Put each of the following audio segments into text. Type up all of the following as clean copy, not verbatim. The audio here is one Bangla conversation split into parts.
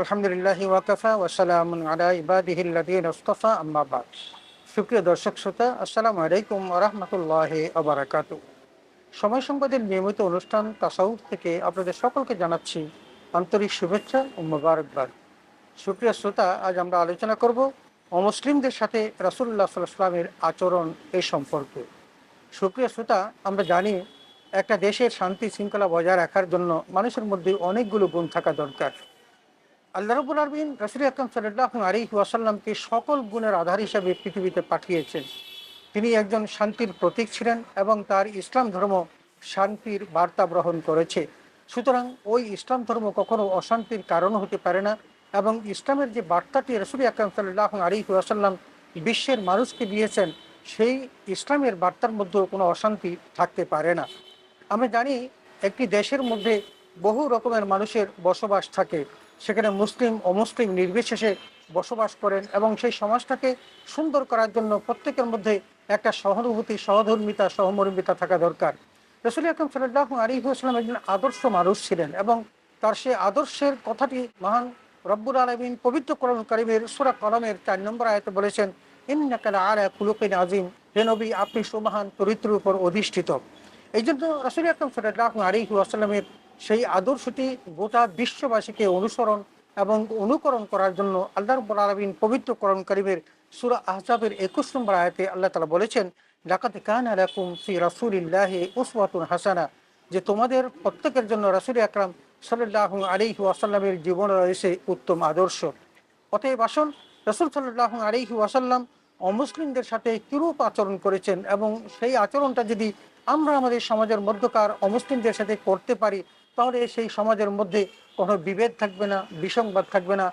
আলহামদুলিল্লাহি ওয়াকাফা ওয়াসালামুন আলা ইবাদিহিল্লাযীনা ইসতাফা আম্মা বাদ। সুপ্রিয় দর্শক শ্রোতা, আসসালামু আলাইকুম ওয়া রাহমাতুল্লাহি ওয়া বারাকাতুহু। সময় সংবাদের নিয়মিত অনুষ্ঠান তাসাউফ থেকে আপনাদের সকলকে জানাচ্ছি আন্তরিক শুভেচ্ছা ও মোবারকবাদ। সুপ্রিয় শ্রোতা, আজ আমরা আলোচনা করব অমুসলিমদের সাথে রাসূলুল্লাহ সাল্লাল্লাহু আলাইহি ওয়াসাল্লামের আচরণ এই সম্পর্কে। সুপ্রিয় শ্রোতা, আমরা জানি একটা দেশের শান্তি শৃঙ্খলা বজায় রাখার জন্য মানুষের মধ্যে অনেকগুলো গুণ থাকা দরকার। আল্লাহ রাব্বুল আলামিন রাসূল আকরাম সাল্লাল্লাহু আলাইহি ওয়াসাল্লামকে সকল গুণের আধার হিসাবে পৃথিবীতে পাঠিয়েছেন। তিনি একজন শান্তির প্রতীক ছিলেন এবং তার ইসলাম ধর্ম শান্তির বার্তা বহন করেছে। সুতরাং ওই ইসলাম ধর্ম কখনো অশান্তির কারণ হতে পারে না এবং ইসলামের যে বার্তাটি রাসূল আকরাম সাল্লাল্লাহু আলাইহি ওয়াসাল্লাম বিশ্বের মানুষকে দিয়েছেন, সেই ইসলামের বার্তার মধ্যেও কোনো অশান্তি থাকতে পারে না। আমরা জানি একটি দেশের মধ্যে বহু রকমের মানুষের বসবাস থাকে, সেখানে মুসলিম অমুসলিম নির্বিশেষে বসবাস করেন এবং সেই সমাজটাকে সুন্দর করার জন্য প্রত্যেকের মধ্যে একটা সহানুভূতি, সহধর্মিতা, সহমর্মিতা থাকা দরকার। রাসূল আকরাম সাল্লাল্লাহু আলাইহি ওয়াসাল্লাম একজন আদর্শ মানুষ ছিলেন এবং তার সেই আদর্শের কথাটি মহান রব্বুল আলামিন পবিত্র কোরআন কারীমের সূরা কলমের ৪ নম্বর আয়াতে বলেছেন, ইন্নাকা লাআলা খুলুকিন আযীম, হে নবী আপনি সুমহান চরিত্রের উপর অধিষ্ঠিত। এই জন্য রাসূল আকরাম সাল্লাল্লাহু আলাইহি ওয়াসাল্লামের সেই আদর্শটি গোটা বিশ্ববাসীকে অনুসরণ এবং অনুকরণ করার জন্য আল্লাহ রাব্বুল আলামিন পবিত্র কোরআন কারীমের সূরা আহজাবের ২১ নম্বর আয়াতে আল্লাহ তাআলা বলেছেন, লাকাদ কানা লাকুম ফি রাসূলিল্লাহি উসওয়াতুন হাসানা, যে তোমাদের প্রত্যেকের জন্য রাসূল আকরাম সাল্লাল্লাহু আলাইহি ওয়াসাল্লামের জীবনে রয়েছে উত্তম আদর্শ। অতএব আসুন, রাসূল সাল্লাল্লাহু আলাইহি ওয়াসাল্লাম অমুসলিমদের সাথে কিরূপ আচরণ করেছেন এবং সেই আচরণটা যদি আমরা আমাদের সমাজের মধ্যকার অমুসলিমদের সাথে করতে পারি, তাহলে সেই সমাজের মধ্যে কোনো বিভেদ থাকবে না, বিসংবাদ থাকবে না।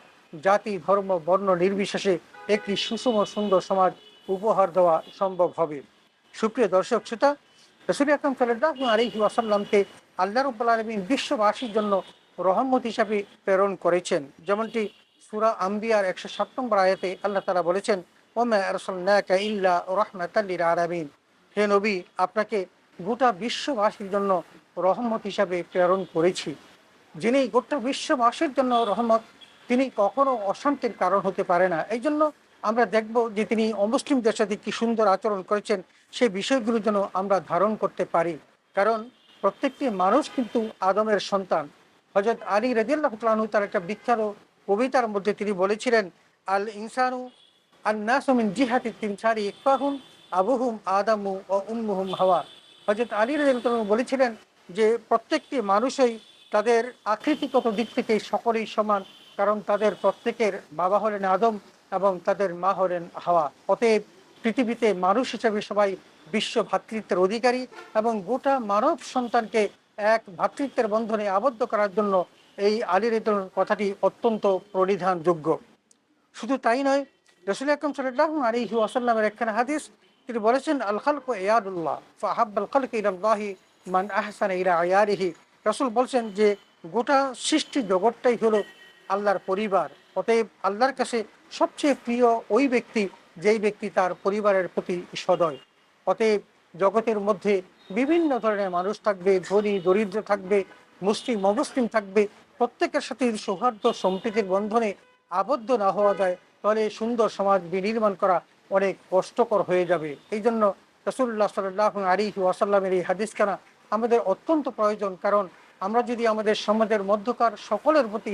জাতি ধর্ম বর্ণ নির্বিশেষে একটি সুষম সুন্দর সমাজ উপহার দেওয়া সম্ভব হবে। সুপ্রিয় দর্শক শ্রোতা, রাসূল আকরাম সাল্লাল্লাহু আলাইহি ওয়াসাল্লামকে আল্লাহ রাব্বুল আলামিন বিশ্ববাসীর জন্য রহমত হিসাবে প্রেরণ করেছেন। যেমনটি সূরা আম্বিয়ার ১০৭ নম্বর আয়াতে আল্লাহ তাআলা বলেছেন, ওমা আরসালনাকা ইল্লা রাহমাতাল লিল আলামিন, হে নবী আপনাকে গোটা বিশ্ববাসীর জন্য রহমত হিসাবে প্রেরণ করেছি। যিনি গোটা বিশ্ববাসীর জন্য রহমত, তিনি কখনো অশান্তির কারণ হতে পারে না। এই জন্য আমরা দেখব যে তিনি অমুসলিমদের সাথে কি সুন্দর আচরণ করেছেন, সেই বিষয়গুলো যেন আমরা ধারণ করতে পারি। কারণ প্রত্যেকটি মানুষ কিন্তু আদমের সন্তান। হযরত আলী রাদিয়াল্লাহু তাআলা আনহু তার একটা বিখ্যাত কবিতার মধ্যে তিনি বলেছিলেন, আল ইনসানু আন-নাসু মিন জিহাতি তিনসারি ইকফাহুম আবুহুম আদামু ও উম্মুহুম হাওয়া। হযরত আলী রাদিয়াল্লাহু তাআলা বলেছিলেন যে প্রত্যেকটি মানুষই তাদের আকৃতিগত দিক থেকে সকলেই সমান, কারণ তাদের প্রত্যেকের বাবা হলেন আদম এবং তাদের মা হলেন হাওয়া। অতএব পৃথিবীতে মানুষ হিসেবে সবাই বিশ্ব ভ্রাতৃত্বের অধিকারী এবং গোটা মানব সন্তানকে এক ভ্রাতৃত্বের বন্ধনে আবদ্ধ করার জন্য এই আলী রাদিয়াল্লাহু কথাটি অত্যন্ত পরিধানযোগ্য। শুধু তাই নয়, রাসূল আকরাম সাল্লাল্লাহু আলাইহি ওয়াসাল্লামের একখানা হাদিস, তিনি বলেছেন, আল খালকু ইয়াদুল্লাহ ফাহাব্বাল খালকি ইলাল্লাহি মান আহসানা ইলা আয়ারিহি। রাসূল বলছেন যে গোটা সৃষ্টি জগৎটাই হলো আল্লাহর পরিবার। অতএব আল্লাহর কাছে সবচেয়ে প্রিয় ওই ব্যক্তি যেই ব্যক্তি তার পরিবারের প্রতি সদয়। অতএব জগতের মধ্যে বিভিন্ন ধরনের মানুষ থাকবে, ধনী দরিদ্র থাকবে, মুসলিম অমুসলিম থাকবে, প্রত্যেকের সাথে সৌহার্দ্য সম্প্রীতির বন্ধনে আবদ্ধ না হওয়া যায়, তাহলে সুন্দর সমাজ বিনির্মাণ করা অনেক কষ্টকর হয়ে যাবে। এই জন্য রাসূলুল্লাহ সাল্লাল্লাহু আলাইহি ওয়াসাল্লামের এই হাদিসখানা আমাদের অত্যন্ত প্রয়োজন। কারণ আমরা যদি আমাদের সমাজের মধ্যকার সকলের প্রতি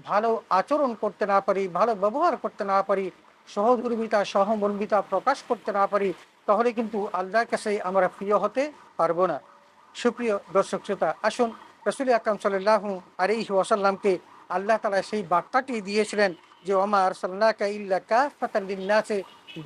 ভালো আচরণ করতে না পারি, ভালো ব্যবহার করতে না পারি, সহধর্মিতা সহমর্মিতা প্রকাশ করতে না পারি, তাহলে কিন্তু আল্লাহর কাছে আমরা প্রিয় হতে পারবো না। সুপ্রিয় দর্শক শ্রোতা, আসুন, রাসূল আকরাম সাল্লাল্লাহু আলাইহি ওয়াসাল্লামকে আল্লাহ তাআলা সেই বার্তাটি দিয়েছিলেন যে ওমা আরসালনাকা ইল্লা কাফাতাল লিন্নাসি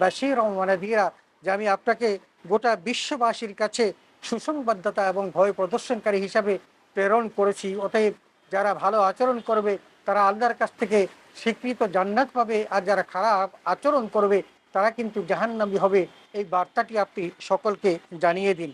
বাশীরাও ওয়া নাযীরা, যে আমি আপনাকে গোটা বিশ্ববাসীর কাছে সুসংবাদদাতা এবং ভয় প্রদর্শনকারী হিসাবে প্রেরণ করেছি। অতএব যারা ভালো আচরণ করবে তারা আল্লাহর কাছ থেকে স্বীকৃত জান্নাত পাবে, আর যারা খারাপ আচরণ করবে তারা কিন্তু জাহান্নামী হবে। এই বার্তাটি আপনি সকলকে জানিয়ে দিন।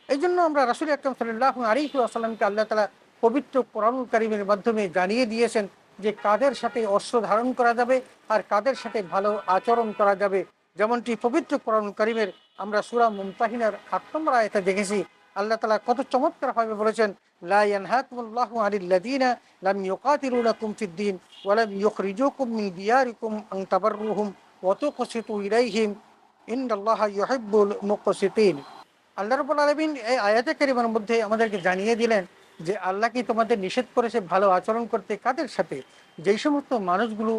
এই জন্য আমরা রাসূল আকরাম সাল্লাল্লাহু আলাইহি ওয়াসাল্লামকে আল্লাহ তাআলা পবিত্র কোরআনুল কারীমের মাধ্যমে জানিয়ে দিয়েছেন যে কাদের সাথে অস্ত্র ধারণ করা যাবে আর কাদের সাথে ভালো আচরণ করা যাবে। যেমনটি পবিত্র কোরআনুল কারীমের আমরা সূরা মুমতাহিনার ৮ নম্বর আয়াতে দেখেছি, আল্লাহ তাআলা কত চমৎকারভাবে বলেছেন, লা ইয়ানহাকুমুল্লাহু আনিল্লাযীনা লাম ইউকাতিলুনাকুম ফিদ-দীন ওয়া লাম ইউখরিজুকুম মিন দিয়ারিকুম আন তাবাররুহুম ওয়া তুকসিতু ইলাইহিম ইন্নাল্লাহা ইউহিব্বুল মুকসিতিন। আল্লাহ রাব্বুল আলামিন এই আয়াতে কারিমার মধ্যে আমাদেরকে জানিয়ে দিলেন যে আল্লাহ কি তোমাদের নিষেধ করেছে ভালো আচরণ করতে কাদের সাথে? যেই সমস্ত মানুষগুলো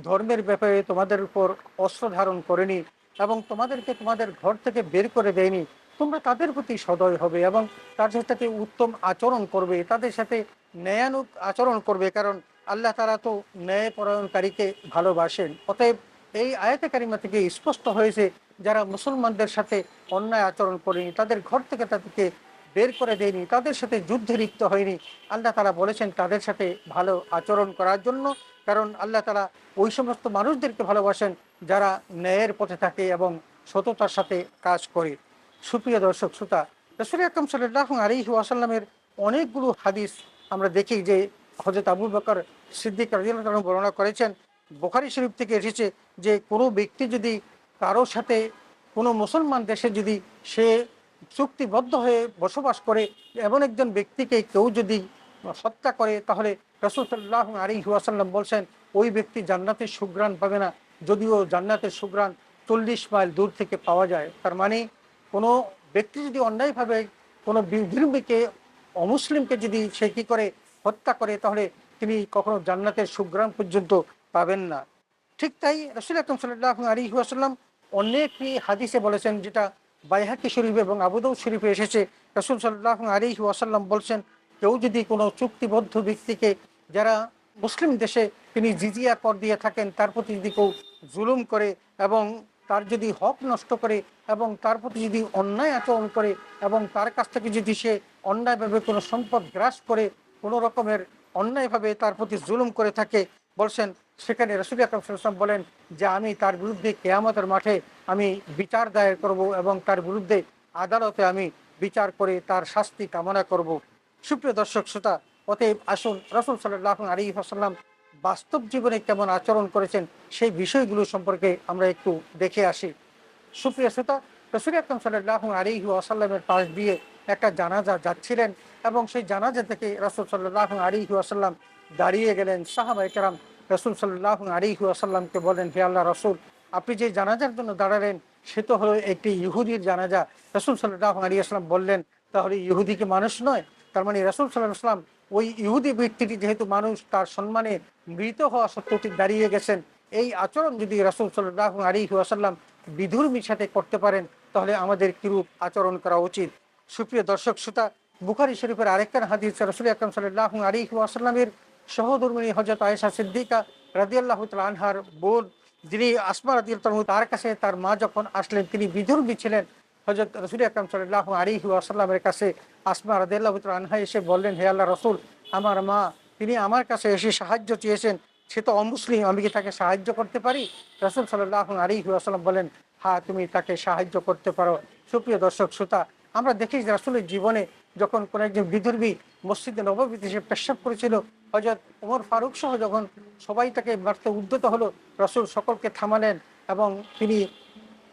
ধর্মের ব্যাপারে তোমাদের উপর অস্ত্র ধারণ করেনি এবং তোমাদেরকে তোমাদের ঘর থেকে বের করে দেয়নি, তোমরা তাদের প্রতি সদয় হবে এবং তাদের সাথে উত্তম আচরণ করবে, তাদের সাথে ন্যায়ানুগ আচরণ করবে, কারণ আল্লাহ তাআলা তো ন্যায়পরায়ণকারীকে ভালোবাসেন। অতএব এই আয়াতে কারিমা থেকে স্পষ্ট হয়েছে যারা মুসলমানদের সাথে অন্যায় আচরণ করেনি, তাদের ঘর থেকে তাদেরকে বের করে দেয়নি, তাদের সাথে যুদ্ধে লিপ্ত হয়নি, আল্লাহ তাআলা বলেছেন তাদের সাথে ভালো আচরণ করার জন্য, কারণ আল্লাহ তাআলা ওই সমস্ত মানুষদেরকে ভালোবাসেন যারা ন্যায়ের পথে থাকে এবং সততার সাথে কাজ করে। সুপ্রিয় দর্শক শ্রোতা, রাসূল আকরাম সাল্লাল্লাহু আলাইহি ওয়াসাল্লামের অনেকগুলো হাদিস আমরা দেখি যে হযরত আবু বকর সিদ্দিক রাদিয়াল্লাহু তাআলা বর্ণনা করেছেন, বুখারী শরীফ থেকে এসেছে যে কোনো ব্যক্তি যদি কারোর সাথে কোনো মুসলমান দেশে যদি সে চুক্তিবদ্ধ হয়ে বসবাস করে এমন একজন ব্যক্তিকে কেউ যদি হত্যা করে, তাহলে রাসূল সাল্লাল্লাহু আলাইহি ওয়াসাল্লাম বলছেন ওই ব্যক্তি জান্নাতের সুঘ্রাণ পাবে না, যদিও জান্নাতের সুঘ্রাণ 40 মাইল দূর থেকে পাওয়া যায়। তার মানে কোনো ব্যক্তি যদি অন্যায়ভাবে কোনো বিধর্মীকে অমুসলিমকে যদি সে কী করে হত্যা করে, তাহলে তিনি কখনো জান্নাতের সুঘ্রাণ পর্যন্ত পাবেন না। ঠিক তাই রাসূল আকরাম সাল্লাল্লাহু আলাইহি ওয়াসাল্লাম অনেকই হাদিসে বলেছেন, যেটা বাইহাকি শরীফ এবং আবু দাউদ শরীফে এসেছে, রাসূল সাল্লাল্লাহু আলাইহি ওয়াসাল্লাম বলছেন কেউ যদি কোনো চুক্তিবদ্ধ ব্যক্তিকে, যারা মুসলিম দেশে তিনি জিজিয়া কর দিয়ে থাকেন, তার প্রতি যদি কেউ জুলুম করে এবং তার যদি হক নষ্ট করে এবং তার প্রতি যদি অন্যায় আচরণ করে এবং তার কাছ থেকে যদি সে অন্যায়ভাবে কোনো সম্পদ গ্রাস করে কোনো রকমের অন্যায়ভাবে তার প্রতি জুলুম করে থাকে, বলছেন সেখানে রাসূল আকরাম সাল্লাল্লাহু আলাইহি ওয়াসাল্লাম বলেন যে আমি তার বিরুদ্ধে কিয়ামতের মাঠে আমি বিচার দায়ের করব এবং তার বিরুদ্ধে আদালতে আমি বিচার করে তার শাস্তি কামনা করব। সুপ্রিয় দর্শক শ্রোতা, অতএব আসুন রাসূল সাল্লাল্লাহু আলাইহি ওয়াসাল্লাম বাস্তব জীবনে কেমন আচরণ করেছেন সেই বিষয়গুলো সম্পর্কে আমরা একটু দেখে আসি। সুপ্রিয় শ্রোতা, রাসূল আকরাম সাল্লাল্লাহু আলাইহি ওয়াসাল্লামের পাশ দিয়ে একটা জানাজা যাচ্ছিলেন এবং সেই জানাজা থেকে রাসূল সাল্লাল্লাহু আলাইহি ওয়াসাল্লাম দাঁড়িয়ে গেলেন। সাহাবায়ে কেরাম রাসূল সাল্লাল্লাহু আলাইহি ওয়াসাল্লামকে বলেন, হে আল্লাহর রাসূল, আপনি যে জানাজার জন্য দাঁড়ালেন সে তো হলো একটি ইহুদির জানাজা। রাসূল সাল্লাল্লাহু আলাইহি ওয়াসাল্লাম বললেন, তাহলে ইহুদি কি মানুষ নয়? তার মানে রাসূল সাল্লাল্লাহু আলাইহি ওয়াসাল্লাম ওই ইহুদি ব্যক্তিটি যেহেতু মানুষ, তার সম্মানে মৃত হওয়া সত্ত্বেও তিনি দাঁড়িয়ে গেছেন। এই আচরণ যদি রাসূল সাল্লাল্লাহু আলাইহি ওয়াসাল্লাম বিধর্মীর সাথে করতে পারেন, তাহলে আমাদের কিরূপ আচরণ করা উচিত? সুপ্রিয় দর্শক শ্রোতা, বুখারী শরীফের আরেকখান হাদিস, রাসূল আকরাম সাল্লাল্লাহু আলাইহি ওয়াসাল্লামের সহধর্মিণী হযরত আয়েশা সিদ্দিকা রাদিয়াল্লাহু তাআলা আনহার বোন, যিনি আসমা রাদিয়াল্লাহু তাআলা, তার কাছে তার মা যখন আসলেন, তিনি বিধর্মী ছিলেন। হযরত রাসূল আকরাম সাল্লাল্লাহু আলাইহি ওয়াসাল্লামের কাছে আসমা রাদিয়াল্লাহু তাআলা আনহা এসে বললেন, হে আল্লাহর রাসূল, আমার মা তিনি আমার কাছে এসে সাহায্য চেয়েছেন, সে তো অমুসলিম, আমি কি তাকে সাহায্য করতে পারি? রাসূল সাল্লাল্লাহু আলাইহি ওয়াসাল্লাম বলেন, হ্যাঁ, তুমি তাকে সাহায্য করতে পারো। সুপ্রিয় দর্শক শ্রোতা, আমরা দেখি যে রাসূলের জীবনে যখন কোনো একজন বিধর্মী মসজিদে নববীতে সে পেশাব করেছিল, হযরত ওমর ফারুক সহ যখন সবাই তাকে মারতে উদ্যত হলো, রাসূল সকলকে থামালেন এবং তিনি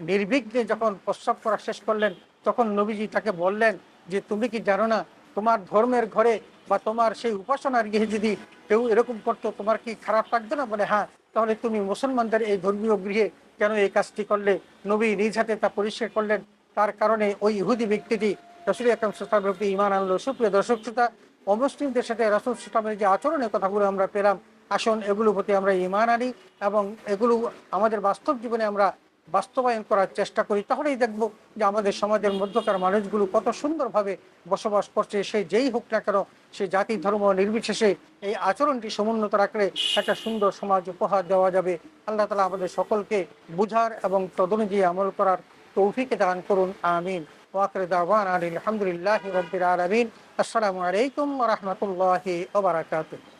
নির্বিঘ্নে যখন প্রস্রাব করা শেষ করলেন, তখন নবীজি তাকে বললেন যে তুমি কি জানো না, তোমার ধর্মের ঘরে বা তোমার সেই উপাসনার গৃহে যদি কেউ এরকম করতো, তোমার কি খারাপ লাগতো না? বলে, হ্যাঁ। তাহলে তুমি মুসলমানদের এই ধর্মীয় গৃহে কেন এই কাজটি করলে? নবী নিজ হাতে তা পরিষ্কার করলেন। তার কারণে ওই ইহুদি ব্যক্তিটি রাসূল আকরাম সাল্লাল্লাহু আলাইহি ওয়াসাল্লামের ইমান আনলো। সুপ্রিয় দর্শক শ্রোতা, অমুসলিমদের সাথে রাসূল সাল্লাল্লাহু আলাইহি ওয়াসাল্লামের যে আচরণের কথাগুলো আমরা পেলাম, আসুন এগুলোর প্রতি আমরা ইমান আনি এবং এগুলো আমাদের বাস্তব জীবনে আমরা বাস্তবায়ন করার চেষ্টা করি। তাহলেই দেখব যে আমাদের সমাজের মধ্যকার মানুষগুলো কত সুন্দরভাবে বসবাস করছে। সে যেই হোক না কেন, সে জাতি ধর্ম নির্বিশেষে এই আচরণটি সমুন্নত রাখলে একটা সুন্দর সমাজ উপহার দেওয়া যাবে। আল্লাহ তাআলা আমাদের সকলকে বুঝার এবং তদনুযায়ী আমল করার তৌফিক দান করুন, আমিন। ওয়া আখিরু দাওয়ানা আলহামদুলিল্লাহি রাব্বিল আলামিন। আসসালামু আলাইকুম ওয়া রাহমাতুল্লাহি ওয়া বারাকাতুহু।